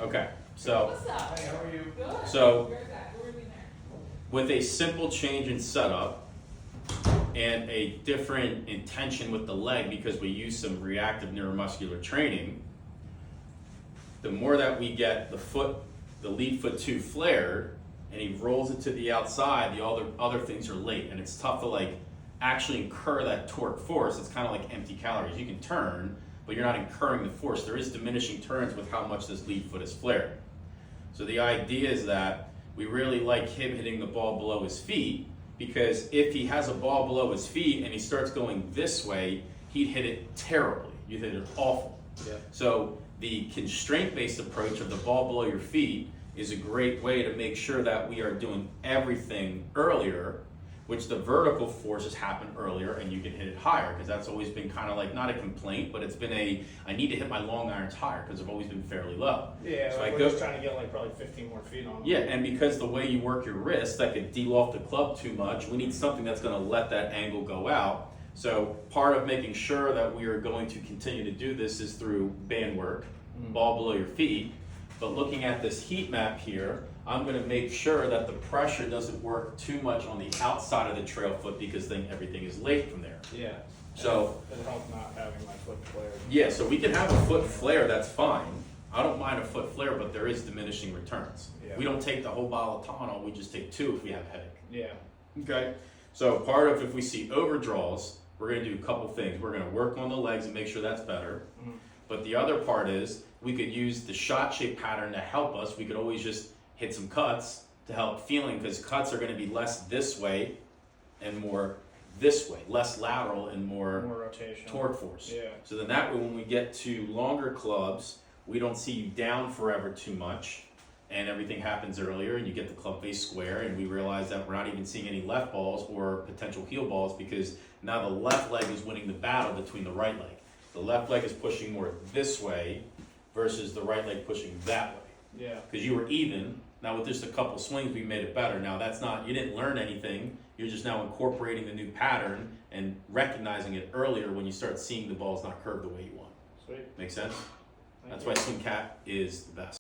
Okay, so What's up? Hey, how are you? Good. So- Where's that? Where are we there? with a simple change in setup and a different intention with the leg, because we use some reactive neuromuscular training, the more that we get the lead foot 2 flared, and he rolls it to the outside, the other things are late, and it's tough to like actually incur that torque force. It's kind of like empty calories. You can turn, but you're not incurring the force. There is diminishing turns with how much this lead foot is flared. So the idea is that we really like him hitting the ball below his feet, because if he has a ball below his feet and he starts going this way, he'd hit it terribly. You'd hit it awful. Yeah. So the constraint-based approach of the ball below your feet is a great way to make sure that we are doing everything earlier, which the vertical forces happen earlier and you can hit it higher, because that's always been kind of like, not a complaint, but it's been I need to hit my long irons higher because I've always been fairly low. Yeah, So like I we're go- just trying to get like probably 15 more feet on them. Yeah, and because the way you work your wrist, that could de-loft the club too much, we need something that's going to let that angle go out. So part of making sure that we are going to continue to do this is through band work, ball below your feet. But looking at this heat map here, I'm going to make sure that the pressure doesn't work too much on the outside of the trail foot, because then everything is late from there. Yeah. So- it helps not having my foot flared. Yeah, so we can have a foot flare, that's fine. I don't mind a foot flare, but there is diminishing returns. Yeah. We don't take the whole bottle of Tylenol, we just take 2 if we have a headache. Yeah. Okay, so part of, if we see overdraws, we're gonna do a couple things. We're gonna work on the legs and make sure that's better. Mhm. But the other part is, we could use the shot shape pattern to help us. We could always just hit some cuts to help feeling, because cuts are gonna be less this way and more this way, less lateral and More rotation. torque force. Yeah. So then that way, when we get to longer clubs, we don't see you down forever too much, and everything happens earlier, and you get the club face square, and we realize that we're not even seeing any left balls or potential heel balls, because now the left leg is winning the battle between the right leg. The left leg is pushing more this way versus the right leg pushing that way. Yeah. Because you were even. Now with just a couple swings, we made it better. Now that's not, you didn't learn anything. You're just now incorporating the new pattern and recognizing it earlier when you start seeing the balls not curved the way you want. Sweet. Make sense? Thank That's you. why Swing Cat is the best.